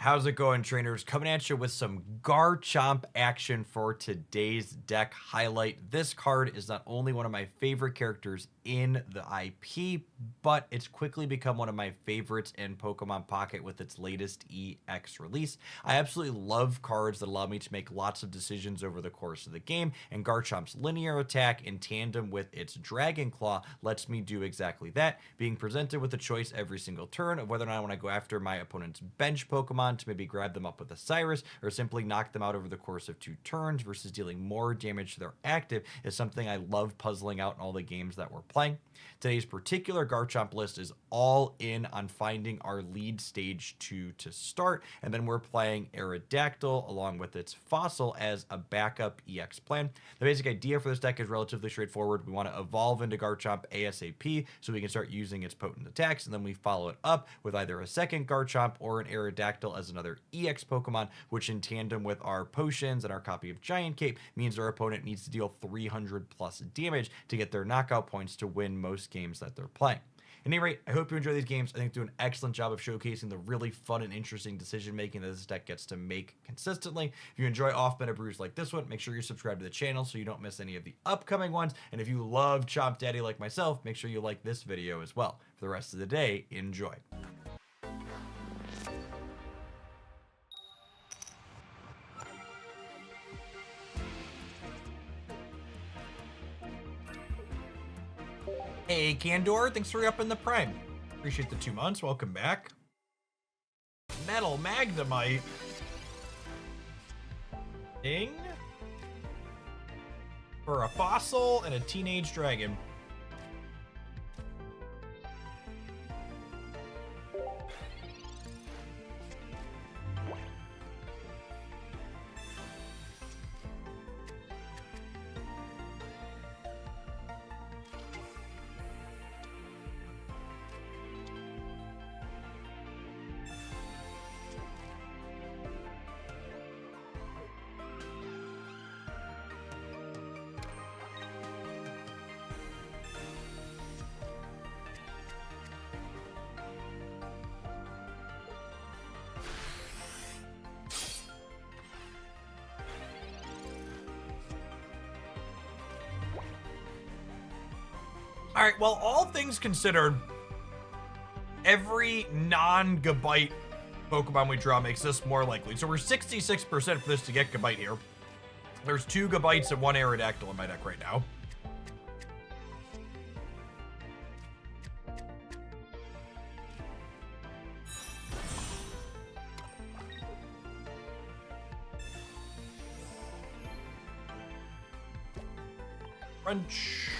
How's it going, trainers? Coming at you with some Garchomp action for today's deck highlight. This card is not only one of my favorite characters in the IP, but it's quickly become one of my favorites in Pokemon Pocket with its latest EX release. I absolutely love cards that allow me to make lots of decisions over the course of the game, and Garchomp's linear attack in tandem with its Dragon Claw lets me do exactly that, being presented with a choice every single turn of whether or not I want to go after my opponent's bench Pokemon to maybe grab them up with a Cyrus or simply knock them out over the course of 2 turns versus dealing more damage to their active is something I love puzzling out in all the games that we're playing. Today's particular Garchomp list is all in on finding our lead stage 2 to start, and then we're playing Aerodactyl along with its Fossil as a backup EX plan. The basic idea for this deck is relatively straightforward. We want to evolve into Garchomp ASAP so we can start using its potent attacks, and then we follow it up with either a second Garchomp or an Aerodactyl as another EX Pokemon, which in tandem with our potions and our copy of Giant Cape means our opponent needs to deal 300 plus damage to get their knockout points to win most games that they're playing. At any rate, I hope you enjoy these games. I think they do an excellent job of showcasing the really fun and interesting decision making that this deck gets to make consistently. If you enjoy off-meta brews like this one, make sure you subscribe to the channel so you don't miss any of the upcoming ones. And if you love Chomp Daddy like myself, make sure you like this video as well. For the rest of the day, enjoy. Hey, Candor, thanks for up in the Prime. Appreciate the 2 months. Welcome back. Metal Magnemite. Ding. For a Fossil and a Teenage Dragon. All right, well, all things considered, every non-Gabite Pokemon we draw makes this more likely. So we're 66% for this to get Gabite here. There's 2 Gabites and 1 Aerodactyl in my deck right now. Crunch.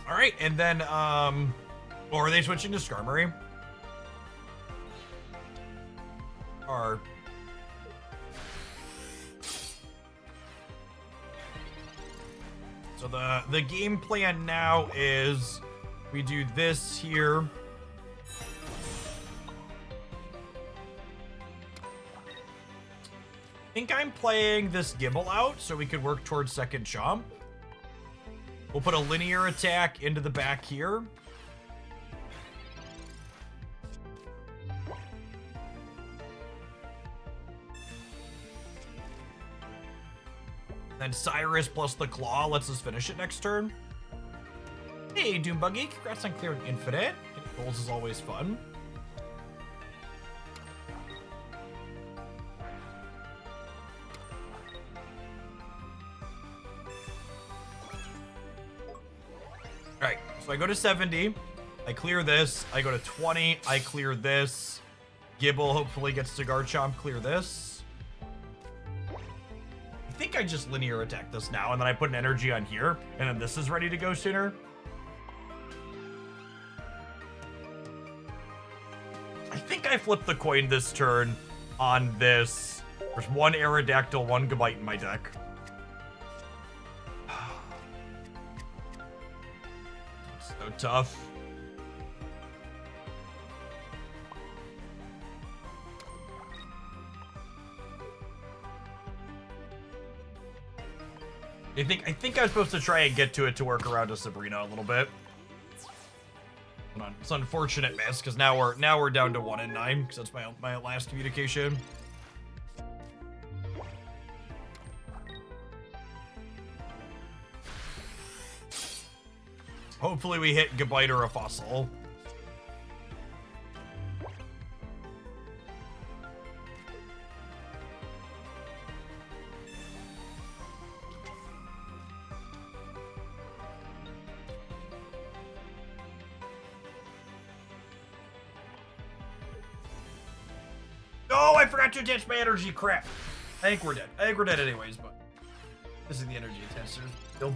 All right, and then, or are they switching to Skarmory? Or... So the game plan now is we do this here. I think I'm playing this Gibble out so we could work towards second Chomp. We'll put a linear attack into the back here. Then Cyrus plus the Claw lets us finish it next turn. Hey, Doombuggy, congrats on clearing Infinite. Getting goals is always fun. Alright, so I go to 70, I clear this, I go to 20, I clear this, Gibble hopefully gets to Garchomp, clear this. I think I just linear attack this now, and then I put an energy on here, and then this is ready to go sooner. I think I flipped the coin this turn on this. There's 1 Aerodactyl, 1 Gabite in my deck. So tough. I think I was supposed to try and get to it to work around to Sabrina a little bit. Hold on. It's an unfortunate miss because now we're down to 1 and 9 because that's my last communication. Hopefully we hit Gabite or a Fossil. Oh, I forgot to attach my energy. Crap. I think we're dead. I think we're dead anyways, but this is the energy attachers. Still.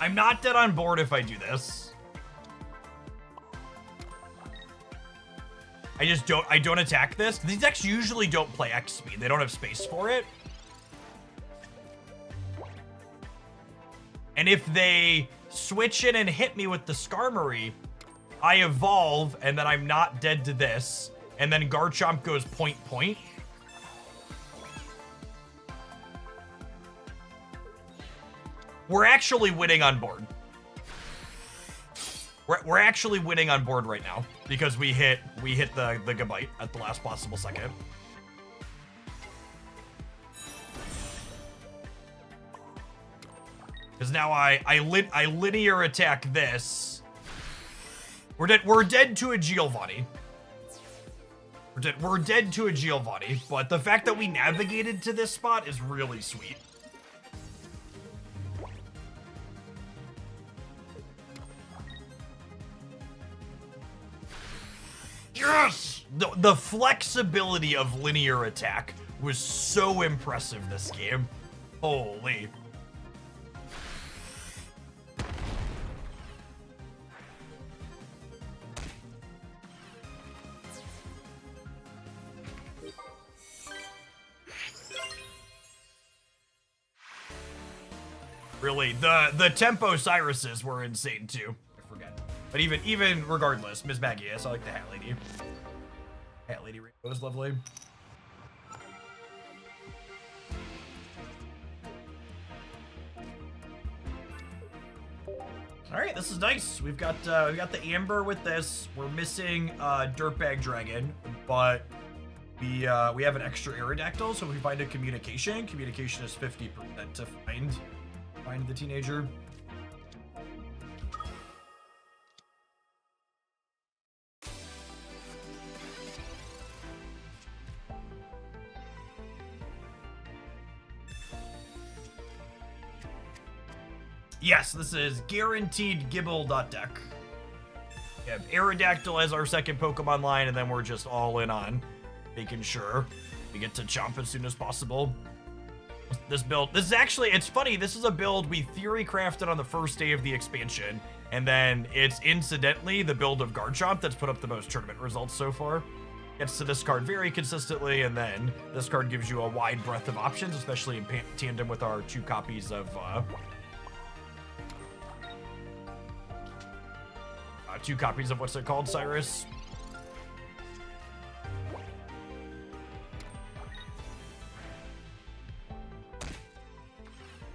I'm not dead on board if I do this. I don't attack this. These decks usually don't play X speed. They don't have space for it. And if they switch in and hit me with the Skarmory, I evolve and then I'm not dead to this. And then Garchomp goes point. We're actually winning on board. We're actually winning on board right now because we hit the Gabite at the last possible second. Because now I linear attack this. We're dead to a Giovanni. We're dead to a Giovanni, but the fact that we navigated to this spot is really sweet. Yes! The flexibility of linear attack was so impressive this game. Holy. Really, the tempo Cyruses were insane too. I forget. But even regardless, Ms. Maggie, yes, I like the Hat Lady. Hat Lady Rainbow is lovely. All right, this is nice. We've got the Amber with this. We're missing Dirtbag Dragon, but we have an extra Aerodactyl, so if we find a communication is 50% to find the teenager. Yes, this is guaranteed Gibble.deck. We have Aerodactyl as our second Pokemon line, and then we're just all in on making sure we get to Chomp as soon as possible. This build, this is actually, it's funny, this is a build we theory crafted on the first day of the expansion, and then it's incidentally the build of Garchomp that's put up the most tournament results so far. Gets to this card very consistently, and then this card gives you a wide breadth of options, especially in tandem with our 2 copies of 2 copies of what's it called, Cyrus?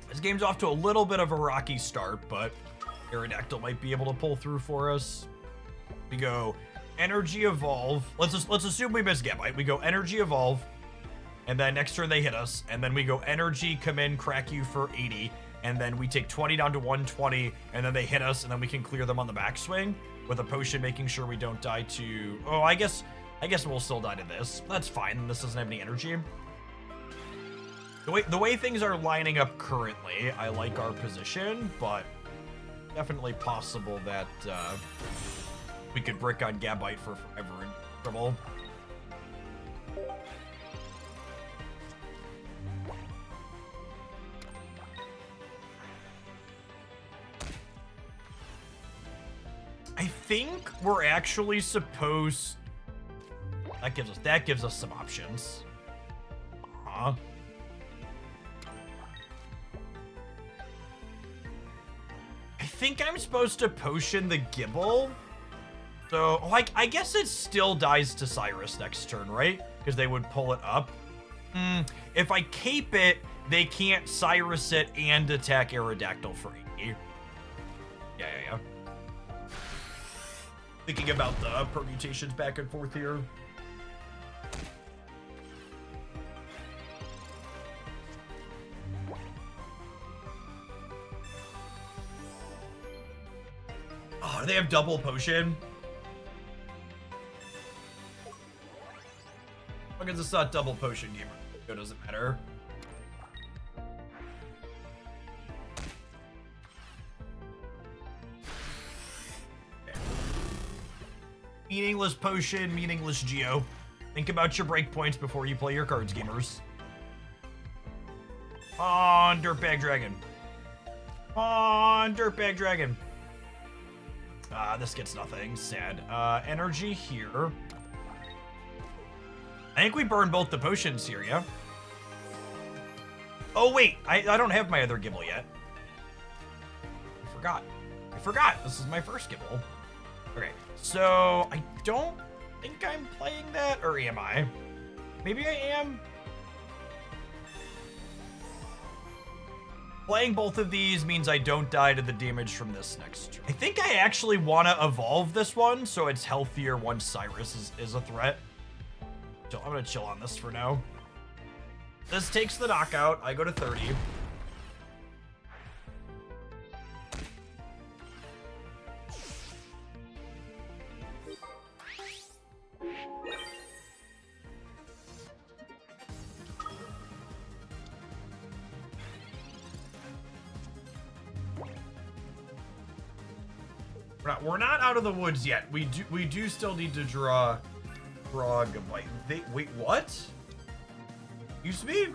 This game's off to a little bit of a rocky start, but Aerodactyl might be able to pull through for us. We go Energy Evolve. Let's assume we miss Gabite. We go Energy Evolve, and then next turn they hit us, and then we go Energy, come in, crack you for 80, and then we take 20 down to 120, and then they hit us, and then we can clear them on the backswing with a potion, making sure we don't die to... Oh, I guess we'll still die to this. That's fine. This doesn't have any energy. The way things are lining up currently, I like our position, but definitely possible that We could brick on Gabite for forever and trouble. I think we're actually supposed... That gives us some options. Huh? I think I'm supposed to potion the Gibble. So, like, I guess it still dies to Cyrus next turn, right? Because they would pull it up. If I cape it, they can't Cyrus it and attack Aerodactyl for 80. Yeah. Thinking about the permutations back and forth here. Oh, do they have double potion? As long as it's not double potion gamer, it doesn't matter. Meaningless potion, meaningless geo. Think about your breakpoints before you play your cards, gamers. On Dirtbag Dragon. On Dirtbag Dragon. This gets nothing. Sad. Energy here. I think we burned both the potions here, yeah? Oh, wait. I don't have my other Gibble yet. I forgot. This is my first Gibble. Okay. So, I don't think I'm playing that, or am I? Maybe I am. Playing both of these means I don't die to the damage from this next turn. I think I actually want to evolve this one so it's healthier once Cyrus is a threat. So I'm going to chill on this for now. This takes the knockout. I go to 30. We're not out of the woods yet. We do still need to draw Gabite. Wait, what? Used to be?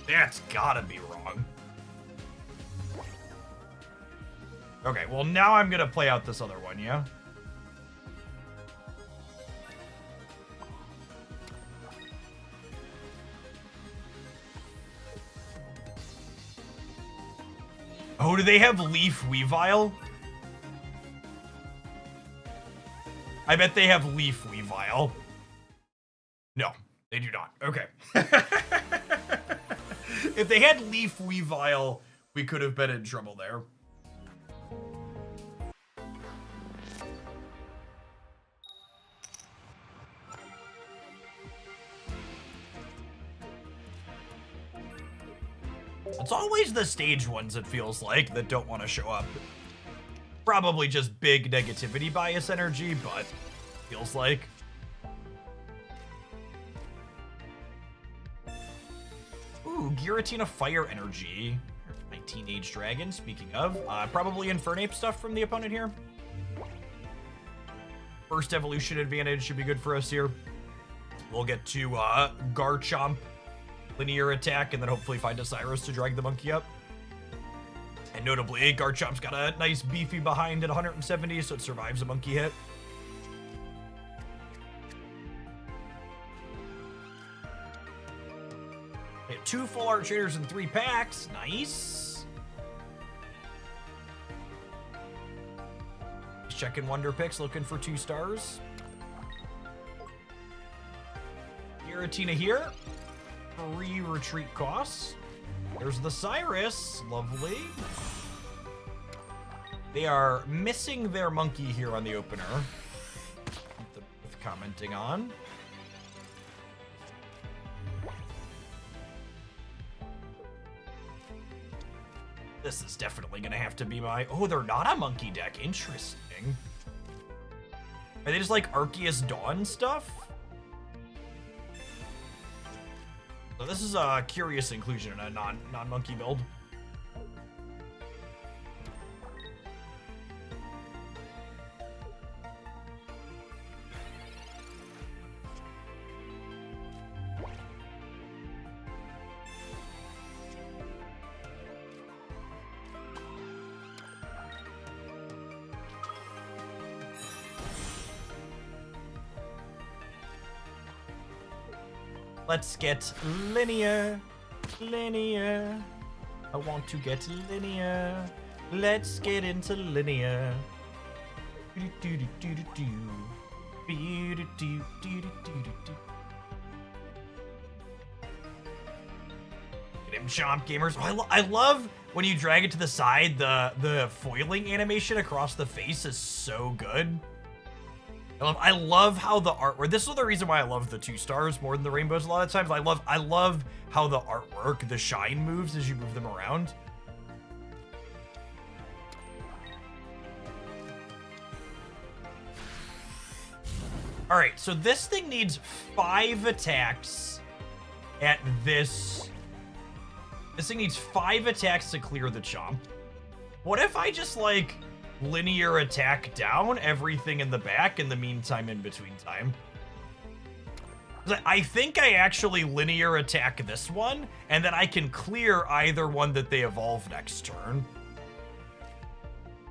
That's gotta be wrong. Okay, well now I'm gonna play out this other one, yeah? Oh, do they have Leaf Weavile? I bet they have Leaf Weavile. No, they do not. Okay. If they had Leaf Weavile, we could have been in trouble there. It's always the stage ones, it feels like, that don't want to show up. Probably just big negativity bias energy, but feels like. Ooh, Giratina Fire Energy. My Teenage Dragon, speaking of. Probably Infernape stuff from the opponent here. First evolution advantage should be good for us here. We'll get to Garchomp. Linear attack, and then hopefully find a Cyrus to drag the monkey up. And notably, Garchomp's got a nice beefy behind at 170, so it survives a monkey hit. We have 2 full art traders and 3 packs. Nice. Checking Wonder Picks, looking for 2 stars. Giratina here. 3 retreat costs. There's the Cyrus. Lovely. They are missing their monkey here on the opener. With commenting on. This is definitely going to have to be my... Oh, they're not a monkey deck. Interesting. Are they just like Arceus Dawn stuff? So this is a curious inclusion in a non-monkey build. Let's get linear. Linear. I want to get linear. Let's get into linear. Get him, Chomp gamers. Oh, I love when you drag it to the side. The foiling animation across the face is so good. I love how the artwork. This is the reason why I love the 2 stars more than the rainbows a lot of times. I love how the artwork, the shine moves as you move them around. All right, so this thing needs 5 attacks at this. This thing needs 5 attacks to clear the Chomp. What if I just like linear attack down everything in the back in the meantime in between time? I think I actually linear attack this one, and then I can clear either one that they evolve next turn.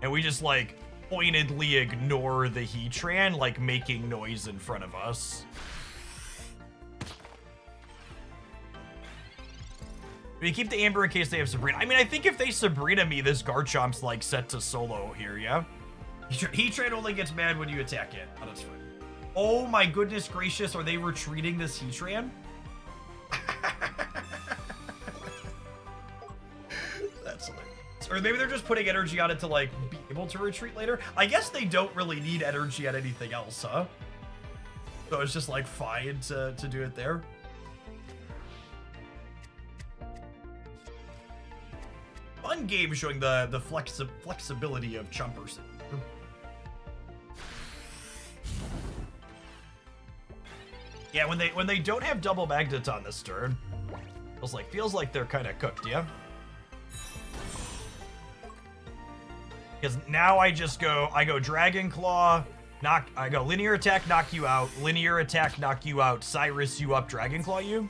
And we just like pointedly ignore the Heatran like making noise in front of us. We keep the Amber in case they have Sabrina. I mean, I think if they Sabrina me, this Garchomp's like set to solo here, yeah? Heatran only gets mad when you attack it. Oh, that's fine. Oh my goodness gracious, are they retreating this Heatran? That's hilarious. Or maybe they're just putting energy on it to like be able to retreat later. I guess they don't really need energy on anything else, huh? So it's just like fine to do it there. Fun game showing the flexibility of Chompers. Yeah, when they don't have double Magneton this turn, feels like they're kind of cooked, yeah. Because now I go Dragon Claw, I go linear attack, knock you out, linear attack, knock you out, Cyrus you up, Dragon Claw you.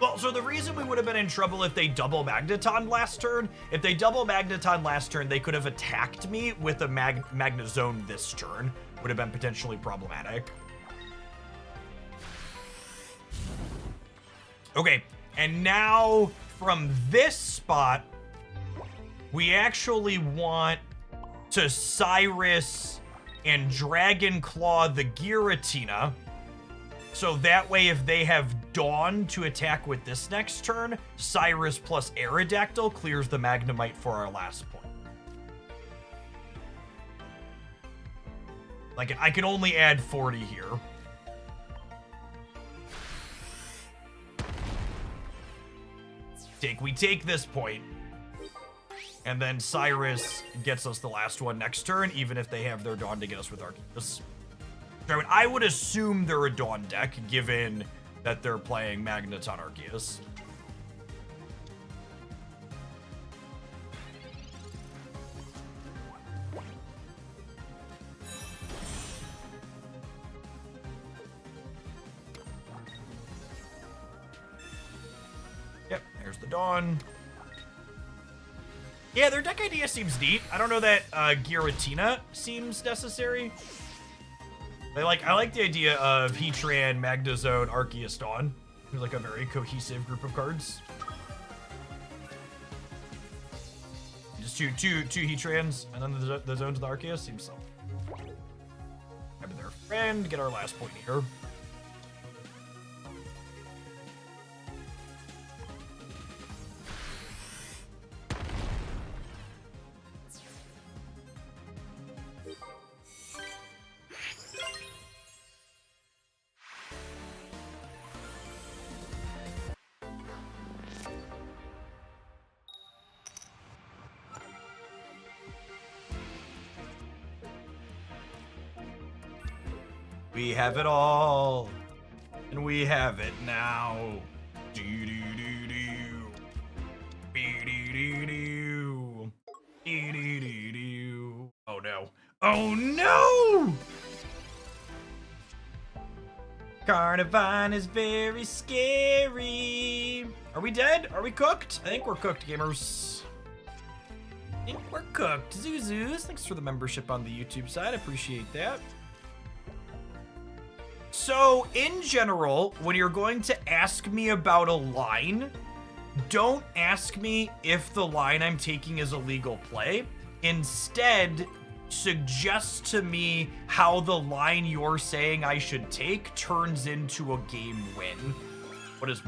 Well, so the reason we would have been in trouble if they double Magneton last turn, if they double Magneton last turn, they could have attacked me with a Magnezone this turn. Would have been potentially problematic. Okay, and now from this spot, we actually want to Cyrus and Dragon Claw the Giratina. So that way, if they have Dawn to attack with this next turn, Cyrus plus Aerodactyl clears the Magnemite for our last point. Like, I can only add 40 here. We take this point, and then Cyrus gets us the last one next turn, even if they have their Dawn to get us with Arceus. I would assume they're a Dawn deck, given that they're playing Magneton Arceus. Yep, there's the Dawn. Yeah, their deck idea seems neat. I don't know that Giratina seems necessary. I like the idea of Heatran, Magnezone, Arceus, Dawn. Seems like a very cohesive group of cards. Just two Heatrans, and then the zones of the Arceus seems so. Grab their friend, get our last point here. We have it all, and we have it now. Do do do do. Do do do do. Do do do. Oh no! Oh no! Carnivine is very scary. Are we dead? Are we cooked? I think we're cooked, gamers. think we're cooked. Zuzus, thanks for the membership on the YouTube side. Appreciate that. So, in general, when you're going to ask me about a line, don't ask me if the line I'm taking is a legal play. Instead, suggest to me how the line you're saying I should take turns into a game win.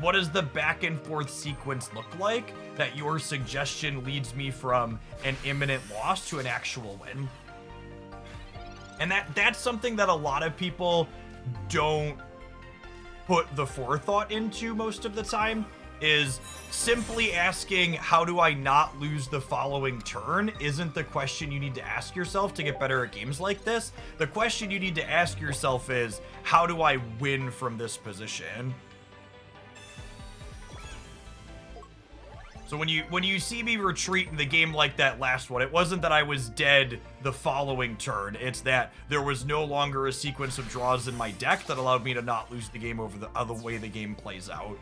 What does the back and forth sequence look like that your suggestion leads me from an imminent loss to an actual win? And that's something that a lot of people don't put the forethought into most of the time, is simply asking, how do I not lose the following turn, isn't the question you need to ask yourself to get better at games like this. The question you need to ask yourself is, how do I win from this position? So when you see me retreat in the game like that last one, it wasn't that I was dead the following turn. It's that there was no longer a sequence of draws in my deck that allowed me to not lose the game over the other way the game plays out.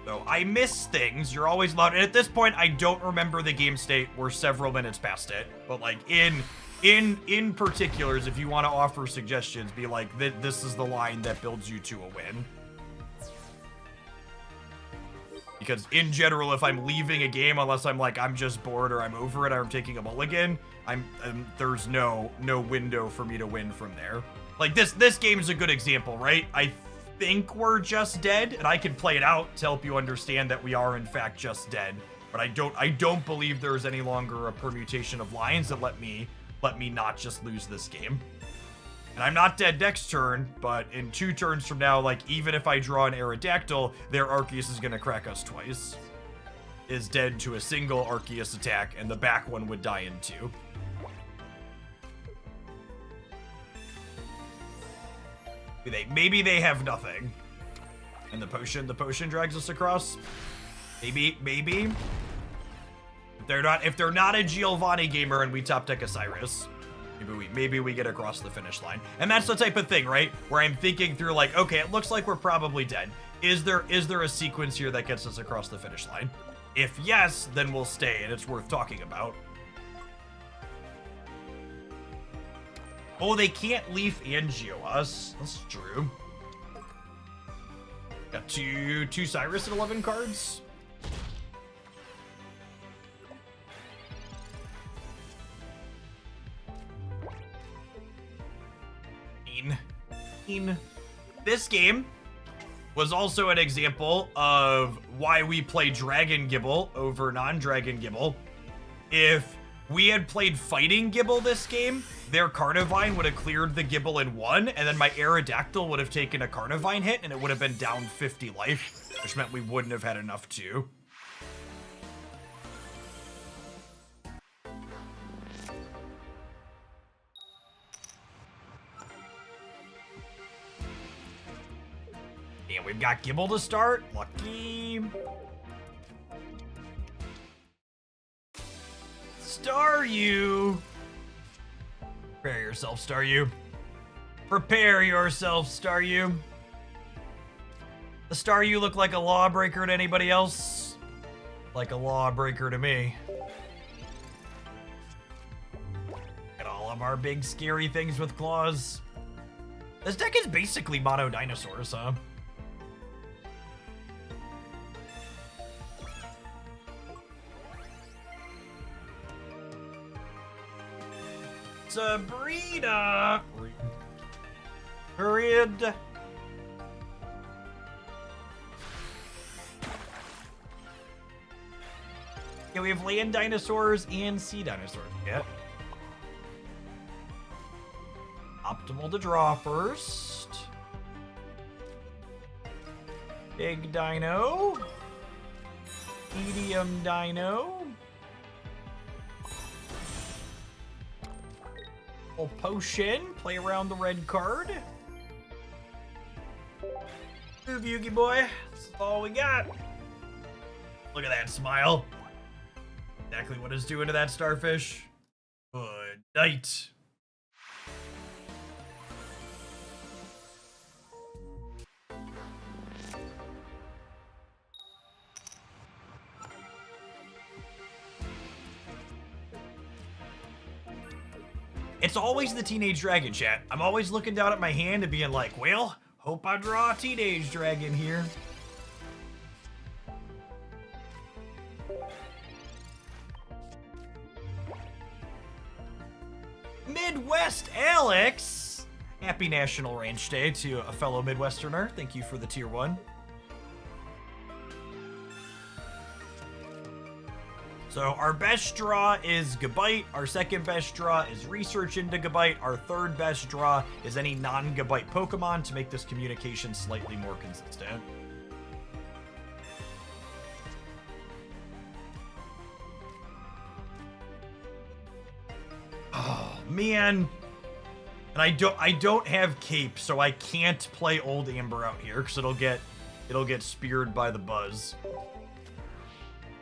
So I miss things. You're always allowed. And at this point, I don't remember the game state. We're several minutes past it. But like in particulars, if you want to offer suggestions, be like, this is the line that builds you to a win. Because in general, if I'm leaving a game, unless I'm like, I'm just bored or I'm over it or I'm taking a mulligan, there's no window for me to win from there. Like this game is a good example, right? I think we're just dead, and I can play it out to help you understand that we are in fact just dead. But I don't believe there's any longer a permutation of lines that let me not just lose this game. And I'm not dead next turn, but in 2 turns from now, like, even if I draw an Aerodactyl, their Arceus is gonna crack us twice. Is dead to a single Arceus attack, and the back one would die in 2. Maybe they have nothing. And the potion drags us across. Maybe. If they're not a Giovanni gamer and we top deck a Cyrus, maybe we get across the finish line. And that's the type of thing, right? Where I'm thinking through like, okay, it looks like we're probably dead. Is there a sequence here that gets us across the finish line? If yes, then we'll stay and it's worth talking about. Oh, they can't Leaf Angio us. That's true. Got two Cyrus at 11 cards. This game was also an example of why we play Dragon Gibble over non-Dragon Gibble. If we had played Fighting Gibble this game, their Carnivine would have cleared the Gibble in 1, and then my Aerodactyl would have taken a Carnivine hit, and it would have been down 50 life, which meant we wouldn't have had enough to. And we've got Gibble to start. Lucky. Staryu. Prepare yourself, Staryu. Prepare yourself, Staryu. Does Staryu look like a lawbreaker to anybody else? Like a lawbreaker to me. Get all of our big scary things with claws. This deck is basically mono dinosaurs, huh? Sabrina! Read. Yeah, we have land dinosaurs and sea dinosaurs. Yeah. Optimal to draw first. Big dino. Medium dino. Full potion. Play around the red card. Move, Yugi boy. That's all we got. Look at that smile. Exactly what it's doing to that starfish. Good night. It's always the teenage dragon, chat. I'm always looking down at my hand and being like, well, hope I draw a teenage dragon here. Midwest Alex! Happy National Ranch Day to a fellow Midwesterner. Thank you for the tier 1. So our best draw is Gabite, our second best draw is Research into Gabite, our third best draw is any non-Gabite Pokemon to make this communication slightly more consistent. Oh man. And I don't have Cape, so I can't play Old Amber out here because it'll get speared by the buzz.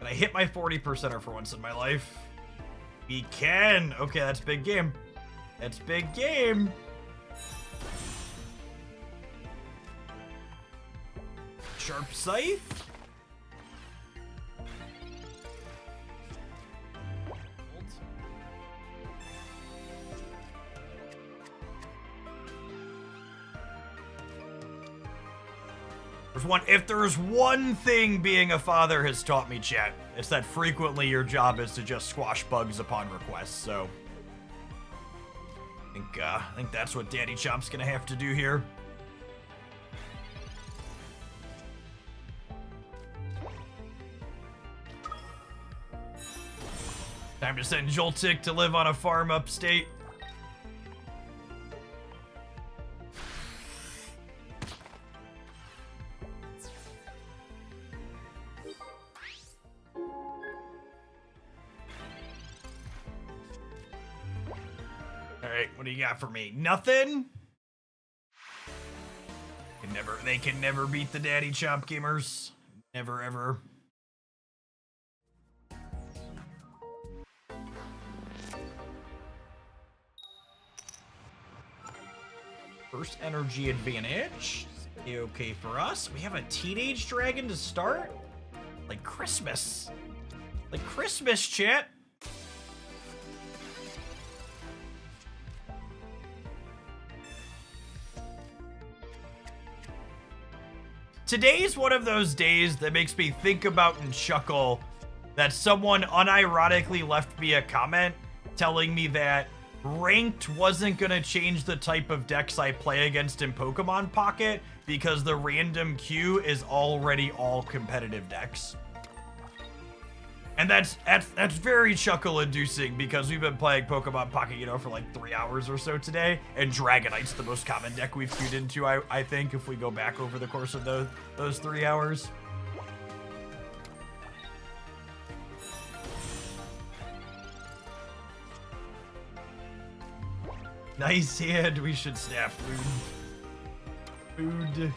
And I hit my 40%er for once in my life. We can. Okay, that's big game. That's big game. Sharp Scythe. If there's one thing being a father has taught me, chat, it's that frequently your job is to just squash bugs upon request. So I think that's what Daddy Chomp's gonna have to do here. Time to send Joltik to live on a farm upstate. What do you got for me? Nothing? They can never beat the Daddy Chomp gamers. Never ever. First energy advantage. Okay for us. We have a teenage dragon to start? Like Christmas. Like Christmas, chat. Today's one of those days that makes me think about and chuckle that someone unironically left me a comment telling me that ranked wasn't gonna change the type of decks I play against in Pokemon Pocket because the random queue is already all competitive decks. And that's very chuckle-inducing because we've been playing Pokemon Pocket, you know, for like 3 hours or so today, and Dragonite's the most common deck we've queued into, I think, if we go back over the course of those 3 hours. Nice hand, we should snap food.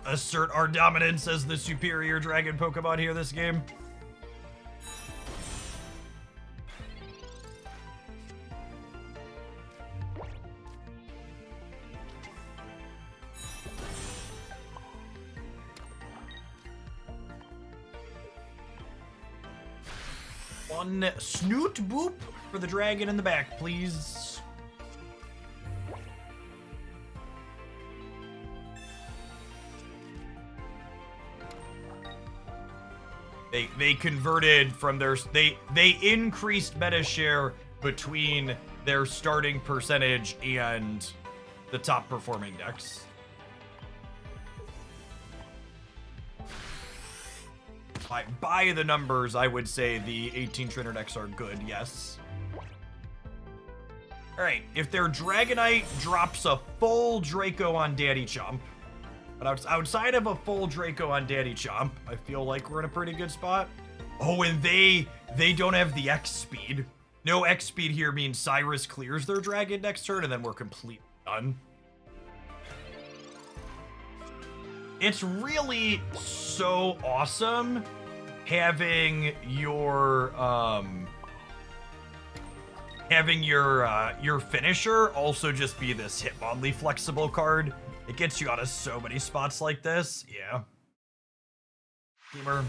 Assert our dominance as the superior dragon Pokemon here this game. One Snoot Boop for the dragon in the back, please. They converted from their they increased meta share between their starting percentage and the top performing decks. By the numbers, I would say the 18 trainer decks are good, yes. Alright, if their Dragonite drops a full Draco on Daddy Chomp, but outside of a full Draco on Daddy Chomp, I feel like we're in a pretty good spot. Oh, and they They don't have the X speed. No X speed here means Cyrus clears their dragon next turn, and then we're completely done. It's really so awesome having your finisher also just be this Hitmonlee flexible card. It gets you out of so many spots like this. Yeah. Gamer.